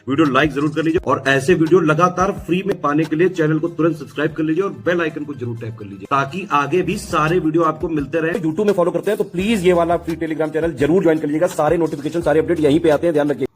Video like जरूर कर लीजिए और ऐसे वीडियो लगातार फ्री में पाने के लिए चैनल को तुरंत सब्सक्राइब कर लीजिए और बेल आइकन को जरूर टैप कर लीजिए ताकि आगे भी सारे वीडियो आपको मिलते रहे। यूट्यूब में फॉलो करते हैं तो प्लीज ये वाला फ्री टेलीग्राम चैनल जरूर ज्वाइन कर लीजिएगा। सारे नोटिफिकेशन सारे अपडेट यहीं पे आते हैं, ध्यान रखिए।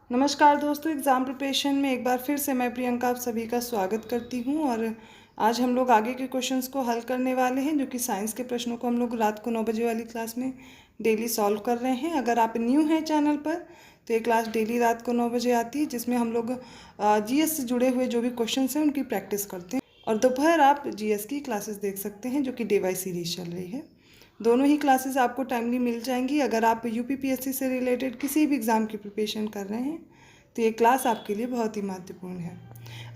नमस्कार दोस्तों, एग्ज़ाम प्रिपरेशन में एक बार फिर से मैं प्रियंका आप सभी का स्वागत करती हूं और आज हम लोग आगे के क्वेश्चंस को हल करने वाले हैं, जो कि साइंस के प्रश्नों को हम लोग रात को 9 बजे वाली क्लास में डेली सॉल्व कर रहे हैं। अगर आप न्यू हैं चैनल पर तो ये क्लास डेली रात को 9 बजे आती है, जिसमें हम लोग जीएस से जुड़े हुए जो भी क्वेश्चन हैं उनकी प्रैक्टिस करते हैं। और दोपहर आप जीएस की क्लासेस देख सकते हैं, जो कि डे वाइज सीरीज चल रही है। दोनों ही क्लासेस आपको टाइमली मिल जाएंगी। अगर आप यूपीपीएससी से रिलेटेड किसी भी एग्ज़ाम की प्रिपरेशन कर रहे हैं तो ये क्लास आपके लिए बहुत ही महत्वपूर्ण है।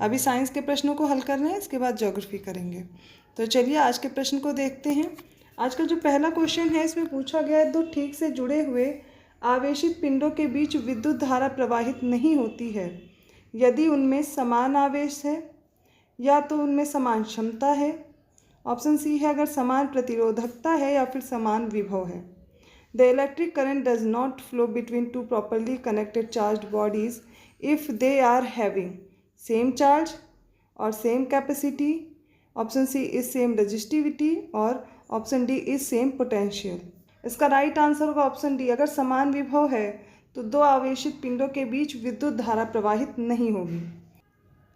अभी साइंस के प्रश्नों को हल कर रहे हैं, इसके बाद ज्योग्राफी करेंगे। तो चलिए आज के प्रश्न को देखते हैं। आज का जो पहला क्वेश्चन है, इसमें पूछा गया है, दो ठीक से जुड़े हुए आवेशित पिंडों के बीच विद्युत धारा प्रवाहित नहीं होती है यदि उनमें समान आवेश है या तो उनमें समान क्षमता है। ऑप्शन सी है अगर समान प्रतिरोधकता है या फिर समान विभव है। The electric current does not flow between two properly connected charged bodies if they are having same charge और same capacity. Option C is same resistivity और option D is same potential. इसका राइट आंसर होगा option D. अगर समान विभव है तो दो आवेशित पिंडों के बीच विद्युत धारा प्रवाहित नहीं होगी।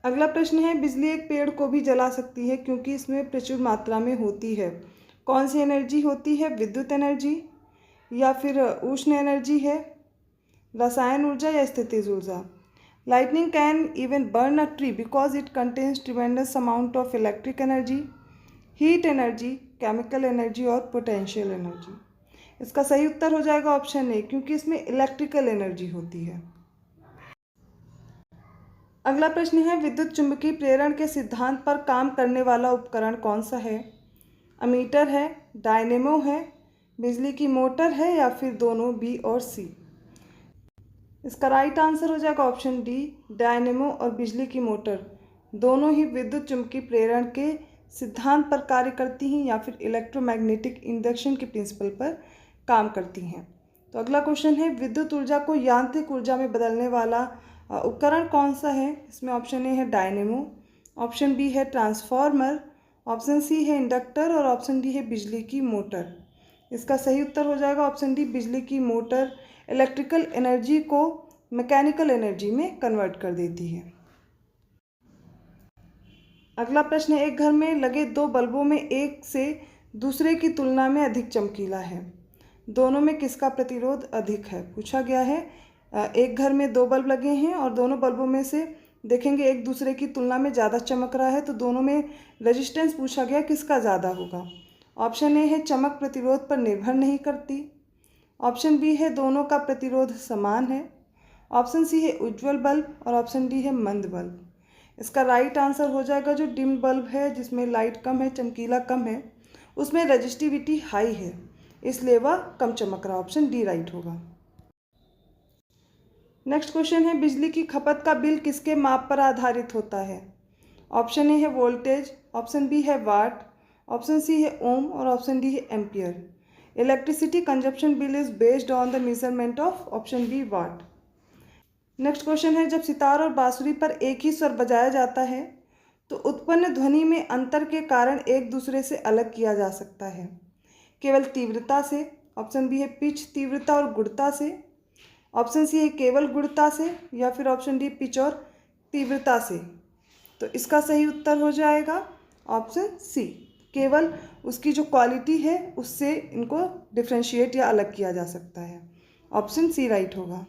अगला प्रश्न है, बिजली एक पेड़ को भी जला सकती है क्योंकि इसमें प्रचुर मात्रा में होती है। कौन सी एनर्जी होती है? विद्युत एनर्जी या फिर उष्ण एनर्जी है, रसायन ऊर्जा या स्थितिज ऊर्जा। Lightning can even burn a tree because it contains tremendous amount of electric energy, heat energy, chemical energy और पोटेंशियल एनर्जी। इसका सही उत्तर हो जाएगा ऑप्शन ए, क्योंकि इसमें इलेक्ट्रिकल एनर्जी होती है। अगला प्रश्न है, विद्युत चुंबकीय प्रेरण के सिद्धांत पर काम करने वाला उपकरण कौन सा है? अमीटर है, डायनेमो है, बिजली की मोटर है या फिर दोनों, बी और सी। इसका राइट आंसर हो जाएगा ऑप्शन डी। डायनेमो और बिजली की मोटर दोनों ही विद्युत चुंबकीय प्रेरण के सिद्धांत पर कार्य करती हैं या फिर इलेक्ट्रोमैग्नेटिक इंडक्शन के प्रिंसिपल पर काम करती हैं। तो अगला क्वेश्चन है, विद्युत ऊर्जा को यांत्रिक ऊर्जा में बदलने वाला उपकरण कौन सा है? इसमें ऑप्शन ए है डायनेमो, ऑप्शन बी है ट्रांसफार्मर, ऑप्शन सी है इंडक्टर और ऑप्शन डी है बिजली की मोटर। इसका सही उत्तर हो जाएगा ऑप्शन डी। बिजली की मोटर इलेक्ट्रिकल एनर्जी को मैकेनिकल एनर्जी में कन्वर्ट कर देती है। अगला प्रश्न है, एक घर में लगे दो बल्बों में एक से दूसरे की तुलना में अधिक चमकीला है, दोनों में किसका प्रतिरोध अधिक है? पूछा गया है, एक घर में दो बल्ब लगे हैं और दोनों बल्बों में से देखेंगे एक दूसरे की तुलना में ज़्यादा चमक रहा है, तो दोनों में रेजिस्टेंस पूछा गया किसका ज़्यादा होगा। ऑप्शन ए है चमक प्रतिरोध पर निर्भर नहीं करती, ऑप्शन बी है दोनों का प्रतिरोध समान है, ऑप्शन सी है उज्ज्वल बल्ब और ऑप्शन डी है मंद बल्ब। इसका राइट आंसर हो जाएगा जो डिम बल्ब है, जिसमें लाइट कम है, चमकीला कम है, उसमें रजिस्टिविटी हाई है, इसलिए वह कम चमक रहा। ऑप्शन डी राइट होगा। नेक्स्ट क्वेश्चन है, बिजली की खपत का बिल किसके माप पर आधारित होता है? ऑप्शन ए है वोल्टेज, ऑप्शन बी है वाट, ऑप्शन सी है ओम और ऑप्शन डी है ampere. Electricity consumption bill is based on the measurement of option B watt. Next question है, जब सितार और बांसुरी पर एक ही स्वर बजाया जाता है तो उत्पन्न ध्वनि में अंतर के कारण एक दूसरे से अलग किया जा सकता है। केवल तीव्रता से, ऑप्शन बी है पिच, तीव्रता और गुणता से, ऑप्शन सी है केवल गुणता से या फिर ऑप्शन डी पिच और तीव्रता से। तो इसका सही उत्तर हो जाएगा ऑप्शन सी, केवल उसकी जो क्वालिटी है उससे इनको डिफ्रेंशिएट या अलग किया जा सकता है। ऑप्शन सी राइट होगा।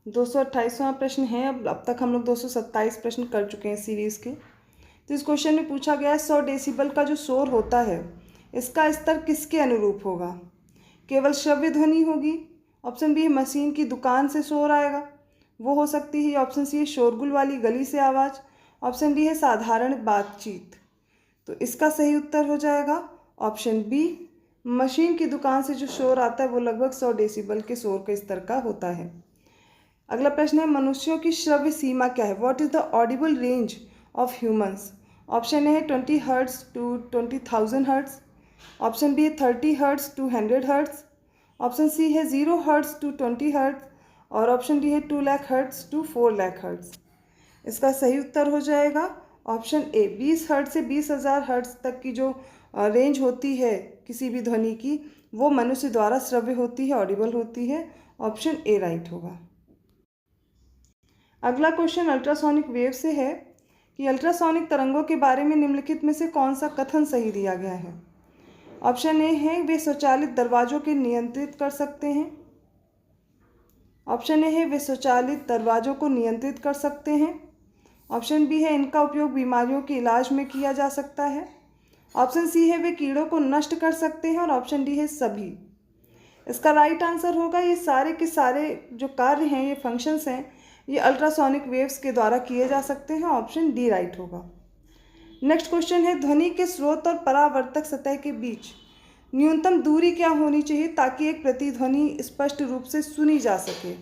228वां प्रश्न है। अब तक हम लोग 227 प्रश्न कर चुके हैं सीरीज़ के। तो इस क्वेश्चन में पूछा गया है 100 डेसिबल का जो शोर होता है इसका स्तर किसके अनुरूप होगा? केवल श्रव्य ध्वनि होगी, ऑप्शन बी है मशीन की दुकान से शोर आएगा, वो हो सकती है, ऑप्शन सी है शोरगुल वाली गली से आवाज़, ऑप्शन डी है साधारण बातचीत। तो इसका सही उत्तर हो जाएगा ऑप्शन बी, मशीन की दुकान से जो शोर आता है वो लगभग 100 डेसिबल के शोर के स्तर का होता है। अगला प्रश्न है, मनुष्यों की श्रव्य सीमा क्या है? What is the audible range of humans? Option A है 20 hertz to 20,000 hertz, option B है 30 hertz to 100 hertz, option C है 0 हर्ट्ज टू 20 हर्ट्ज, और ऑप्शन डी है 2 lakh hertz to 4 lakh hertz. इसका सही उत्तर हो जाएगा ऑप्शन ए, 20 हर्ट्ज से 20,000 हर्ट्ज तक की जो रेंज होती है किसी भी ध्वनि की, वो मनुष्य द्वारा श्रव्य होती है, ऑडिबल होती है। ऑप्शन ए राइट होगा। अगला क्वेश्चन अल्ट्रासोनिक वेव से है कि अल्ट्रासोनिक तरंगों के बारे में निम्नलिखित में से कौन सा कथन सही दिया गया है। ऑप्शन ए है वे स्वचालित दरवाजों के नियंत्रित कर सकते हैं। ऑप्शन ए है वे स्वचालित दरवाजों को नियंत्रित कर सकते हैं। ऑप्शन बी है इनका उपयोग बीमारियों के इलाज में किया जा सकता है। ऑप्शन सी है वे कीड़ों को नष्ट कर सकते हैं और ऑप्शन डी है सभी। इसका राइट आंसर होगा ये सारे के सारे जो कार्य हैं, ये फंक्शंस हैं, ये अल्ट्रासोनिक वेव्स के द्वारा किए जा सकते हैं। ऑप्शन डी राइट होगा। नेक्स्ट क्वेश्चन है ध्वनि के स्रोत और परावर्तक सतह के बीच न्यूनतम दूरी क्या होनी चाहिए ताकि एक प्रतिध्वनि स्पष्ट रूप से सुनी जा सके।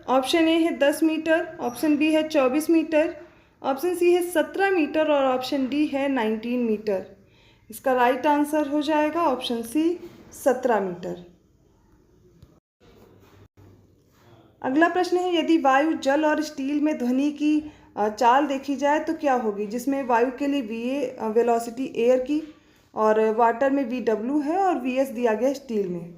ऑप्शन ए है 10 मीटर, ऑप्शन बी है 24 मीटर, ऑप्शन सी है 17 मीटर और ऑप्शन डी है 19 मीटर। इसका राइट आंसर हो जाएगा ऑप्शन सी 17 मीटर। अगला प्रश्न है यदि वायु, जल और स्टील में ध्वनि की चाल देखी जाए तो क्या होगी, जिसमें वायु के लिए VA वेलोसिटी एयर की और वाटर में VW है और VS दिया गया स्टील में।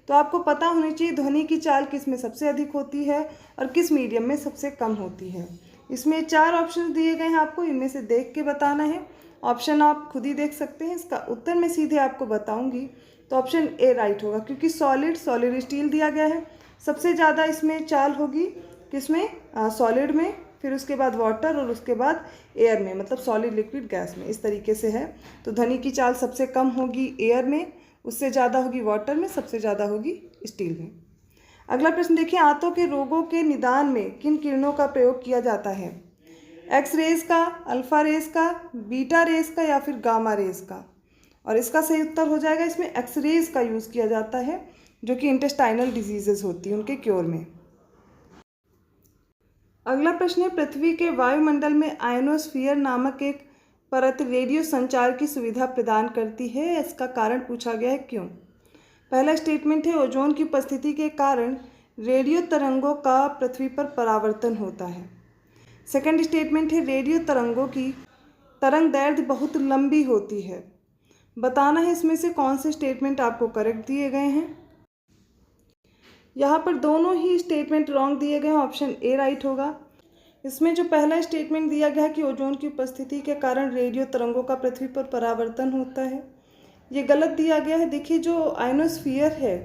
तो आपको पता होनी चाहिए ध्वनि की चाल किस में सबसे अधिक होती है और किस मीडियम में सबसे कम होती है। इसमें 4 ऑप्शन दिए गए हैं, आपको इनमें से देख के बताना है। ऑप्शन आप खुद ही देख सकते हैं, इसका उत्तर मैं सीधे आपको बताऊंगी। तो ऑप्शन ए राइट होगा क्योंकि सॉलिड स्टील दिया गया है, सबसे ज़्यादा इसमें चाल होगी किसमें, सॉलिड में, फिर उसके बाद वाटर और उसके बाद एयर में, मतलब सॉलिड लिक्विड गैस में, इस तरीके से है। तो ध्वनि की चाल सबसे कम होगी एयर में, उससे ज़्यादा होगी वाटर में, सबसे ज़्यादा होगी स्टील में। अगला प्रश्न देखिए आंतों के रोगों के निदान में किन किरणों का प्रयोग किया जाता है। एक्स रेज का, अल्फा रेज का, बीटा रेज का या फिर गामा रेज का। और इसका सही उत्तर हो जाएगा इसमें एक्स रेज का यूज़ किया जाता है जो कि इंटेस्टाइनल डिजीजेज होती हैं उनके क्योर में। अगला प्रश्न है पृथ्वी के वायुमंडल में आयनोस्फीयर नामक एक परत रेडियो संचार की सुविधा प्रदान करती है, इसका कारण पूछा गया है क्यों। पहला स्टेटमेंट है ओजोन की उपस्थिति के कारण रेडियो तरंगों का पृथ्वी पर परावर्तन होता है। सेकंड स्टेटमेंट है रेडियो तरंगों की तरंग दैर्ध्य बहुत लंबी होती है। बताना है इसमें से कौन से स्टेटमेंट आपको करेक्ट दिए गए हैं। यहाँ पर दोनों ही स्टेटमेंट रॉन्ग दिए गए हैं, ऑप्शन ए राइट होगा। इसमें जो पहला स्टेटमेंट दिया गया है कि ओजोन की उपस्थिति के कारण रेडियो तरंगों का पृथ्वी पर परावर्तन होता है, ये गलत दिया गया है। देखिए जो आयनोस्फीयर है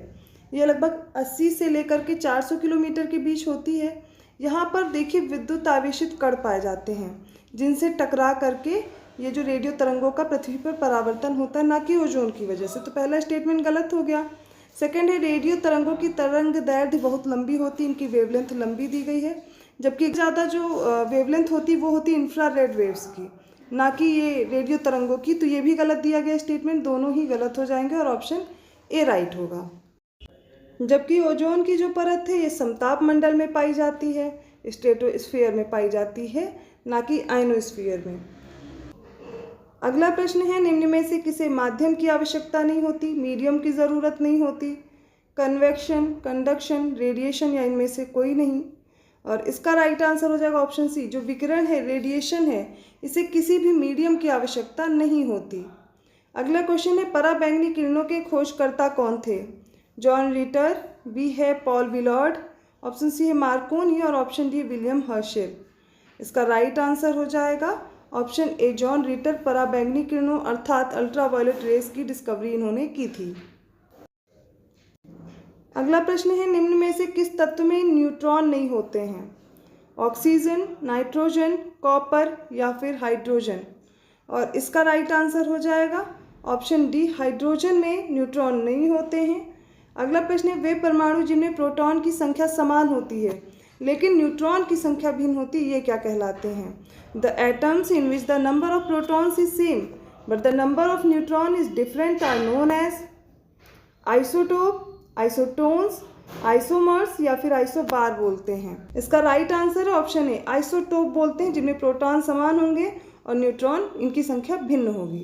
ये लगभग 80 से लेकर के 400 किलोमीटर के बीच होती है। यहाँ पर देखिए विद्युत आवेशित कण पाए जाते हैं जिनसे टकरा करके ये जो रेडियो तरंगों का पृथ्वी पर परावर्तन होता है, ना कि ओजोन की वजह से। तो पहला स्टेटमेंट गलत हो गया। सेकंड है रेडियो तरंगों की तरंग दैर्ध्य बहुत लंबी होती है, इनकी वेवलेंथ लंबी दी गई है, जबकि ज़्यादा जो वेवलेंथ होती वो होती इंफ्रारेड वेव्स की, ना कि ये रेडियो तरंगों की। तो ये भी गलत दिया गया स्टेटमेंट, दोनों ही गलत हो जाएंगे और ऑप्शन ए राइट होगा। जबकि ओजोन की जो परत है ये समताप मंडल में पाई जाती है, स्ट्रेटोस्फीयर में पाई जाती है, ना कि आयनोस्फीयर में। अगला प्रश्न है निम्न में से किसे माध्यम की आवश्यकता नहीं होती, मीडियम की ज़रूरत नहीं होती, कन्वेक्शन, कंडक्शन, रेडिएशन या इनमें से कोई नहीं। और इसका राइट आंसर हो जाएगा ऑप्शन सी, जो विकिरण है, रेडिएशन है, इसे किसी भी मीडियम की आवश्यकता नहीं होती। अगला क्वेश्चन है पराबैंगनी किरणों के खोजकर्ता कौन थे। जॉन रिटर, बी है पॉल विलॉर्ड, ऑप्शन सी है मार्कोनी और ऑप्शन डी विलियम हर्शेल। इसका राइट आंसर हो जाएगा ऑप्शन ए, जॉन रिटर पराबैंगनी किरणों अर्थात अल्ट्रावायलेट रेस की डिस्कवरी इन्होंने की थी। अगला प्रश्न है निम्न में से किस तत्व में न्यूट्रॉन नहीं होते हैं। ऑक्सीजन, नाइट्रोजन, कॉपर या फिर हाइड्रोजन। और इसका राइट आंसर हो जाएगा ऑप्शन डी, हाइड्रोजन में न्यूट्रॉन नहीं होते हैं। अगला प्रश्न है वे परमाणु जिनमें प्रोटॉन की संख्या समान होती है लेकिन न्यूट्रॉन की संख्या भिन्न होती है, ये क्या कहलाते हैं। The atoms in which the number of protons is same but the number of neutron is different are known as isotope, isotones, isomers या फिर आइसोबार बोलते हैं। इसका राइट आंसर है ऑप्शन ए, आइसोटोप बोलते हैं जिनमें प्रोटॉन समान होंगे और न्यूट्रॉन इनकी संख्या भिन्न होगी।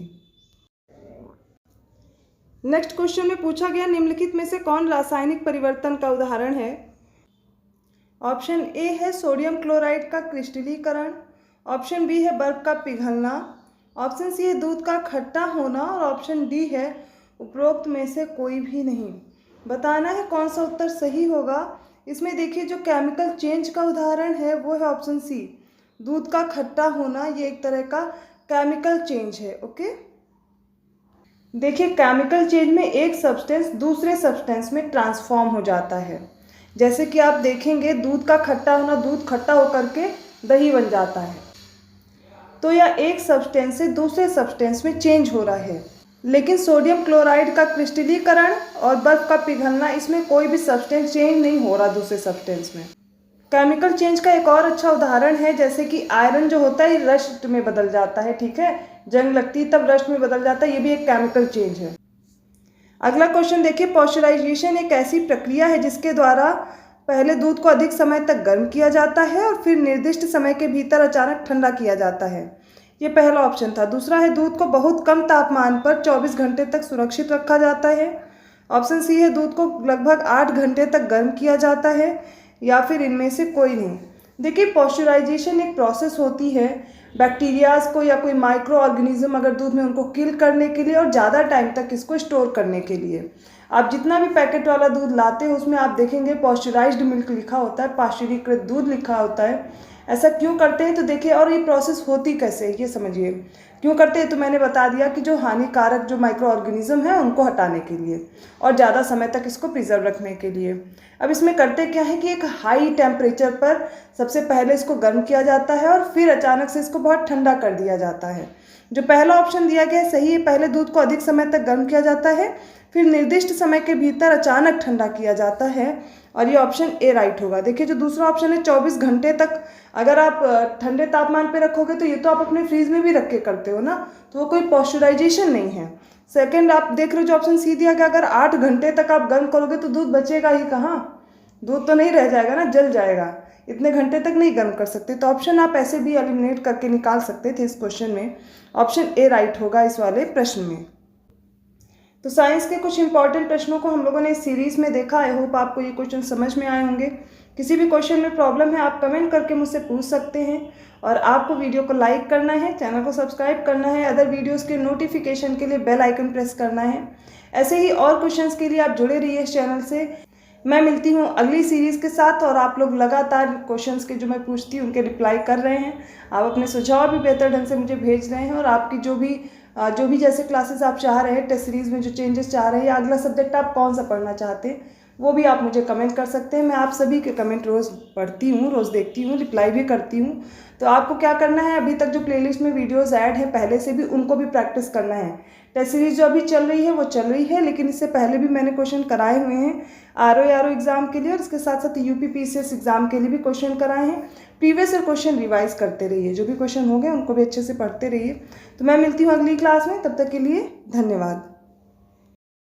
नेक्स्ट क्वेश्चन में पूछा गया निम्नलिखित में से कौन रासायनिक परिवर्तन का उदाहरण है। ऑप्शन ए है सोडियम क्लोराइड का क्रिस्टलीकरण, ऑप्शन बी है बर्फ का पिघलना, ऑप्शन सी है दूध का खट्टा होना और ऑप्शन डी है उपरोक्त में से कोई भी नहीं। बताना है कौन सा उत्तर सही होगा। इसमें देखिए जो केमिकल चेंज का उदाहरण है वो है ऑप्शन सी, दूध का खट्टा होना। ये एक तरह का केमिकल चेंज है। ओके, देखिए केमिकल चेंज में एक सब्सटेंस दूसरे सब्सटेंस में ट्रांसफॉर्म हो जाता है। जैसे कि आप देखेंगे दूध का खट्टा होना, दूध खट्टा होकर के दही बन जाता है। तो यह एक सब्सटेंस से दूसरे सब्सटेंस में चेंज हो रहा है। लेकिन सोडियम क्लोराइड का क्रिस्टलीकरण और बर्फ का पिघलना, इसमें कोई भी सब्सटेंस चेंज नहीं हो रहा दूसरे सब्सटेंस में। केमिकल चेंज का एक और अच्छा उदाहरण है, जैसे कि आयरन जो होता है रस्ट में बदल जाता है। ठीक है, जंग लगती है तब रस्ट में बदल जाता है, ये भी एक केमिकल चेंज है। अगला क्वेश्चन देखिए, पॉस्चराइजेशन एक ऐसी प्रक्रिया है जिसके द्वारा पहले दूध को अधिक समय तक गर्म किया जाता है और फिर निर्दिष्ट समय के भीतर अचानक ठंडा किया जाता है। ये पहला ऑप्शन था। दूसरा है दूध को बहुत कम तापमान पर 24 घंटे तक सुरक्षित रखा जाता है। ऑप्शन सी है दूध को लगभग 8 घंटे तक गर्म किया जाता है, या फिर इनमें से कोई नहीं। देखिए पॉस्चराइजेशन एक प्रोसेस होती है बैक्टीरियाज को या कोई माइक्रो ऑर्गेनिज्म अगर दूध में उनको किल करने के लिए और ज़्यादा टाइम तक इसको स्टोर करने के लिए। आप जितना भी पैकेट वाला दूध लाते हो उसमें आप देखेंगे पॉस्चराइज्ड मिल्क लिखा होता है, पाश्चुरीकृत दूध लिखा होता है। ऐसा क्यों करते हैं तो देखिए, और ये प्रोसेस होती कैसे है ये समझिए। क्यों करते हैं तो मैंने बता दिया कि जो हानिकारक जो माइक्रो ऑर्गेनिज्म है उनको हटाने के लिए और ज़्यादा समय तक इसको प्रिजर्व रखने के लिए। अब इसमें करते क्या है कि एक हाई टेम्परेचर पर सबसे पहले इसको गर्म किया जाता है और फिर अचानक से इसको बहुत ठंडा कर दिया जाता है। जो पहला ऑप्शन दिया गया है सही है, पहले दूध को अधिक समय तक गर्म किया जाता है फिर निर्दिष्ट समय के भीतर अचानक ठंडा किया जाता है, और ये ऑप्शन ए राइट होगा। देखिए जो दूसरा ऑप्शन है 24 घंटे तक अगर आप ठंडे तापमान पे रखोगे तो ये तो आप अपने फ्रीज में भी रख के करते हो ना, तो वो कोई पॉस्चराइजेशन नहीं है। सेकंड आप देख रहे हो जो ऑप्शन सी दिया गया, अगर 8 घंटे तक आप गर्म करोगे तो दूध बचेगा ही कहाँ, दूध तो नहीं रह जाएगा ना, जल जाएगा। इतने घंटे तक नहीं गर्म कर सकते, तो ऑप्शन आप ऐसे भी एलिमिनेट करके निकाल सकते थे इस क्वेश्चन में। ऑप्शन ए राइट होगा इस वाले प्रश्न में। तो साइंस के कुछ इंपॉर्टेंट प्रश्नों को हम लोगों ने इस सीरीज़ में देखा। आई होप आपको ये क्वेश्चन समझ में आए होंगे। किसी भी क्वेश्चन में प्रॉब्लम है आप कमेंट करके मुझसे पूछ सकते हैं, और आपको वीडियो को लाइक करना है, चैनल को सब्सक्राइब करना है, अदर वीडियोस के नोटिफिकेशन के लिए बेल आइकन प्रेस करना है। ऐसे ही और क्वेश्चंस के लिए आप जुड़े रहिए इस चैनल से। मैं मिलती हूँ अगली सीरीज़ के साथ, और आप लोग लगातार क्वेश्चंस के जो मैं पूछती हूँ उनके रिप्लाई कर रहे हैं। आप अपने सुझाव भी बेहतर ढंग से मुझे भेज रहे हैं, और आपकी जो भी जैसे क्लासेस आप चाह रहे हैं, टेस्ट सीरीज़ में जो चेंजेस चाह रहे हैं, या अगला सब्जेक्ट आप कौन सा पढ़ना चाहते हैं, वो भी आप मुझे कमेंट कर सकते हैं। मैं आप सभी के कमेंट रोज़ पढ़ती हूँ, रोज़ देखती हूँ, रिप्लाई भी करती हूँ। तो आपको क्या करना है, अभी तक जो प्लेलिस्ट में वीडियोस ऐड हैं पहले से भी, उनको भी प्रैक्टिस करना है। टेस्ट सीरीज़ जो अभी चल रही है वो चल रही है, लेकिन इससे पहले भी मैंने क्वेश्चन कराए हुए हैं आरओ एग्ज़ाम के लिए, और इसके साथ साथ यूपीपीसीएस एग्ज़ाम के लिए भी क्वेश्चन कराए हैं। प्रीवियस ईयर क्वेश्चन रिवाइज करते रहिए, जो भी क्वेश्चन हो गए उनको भी अच्छे से पढ़ते रहिए। तो मैं मिलती हूँ अगली क्लास में, तब तक के लिए धन्यवाद।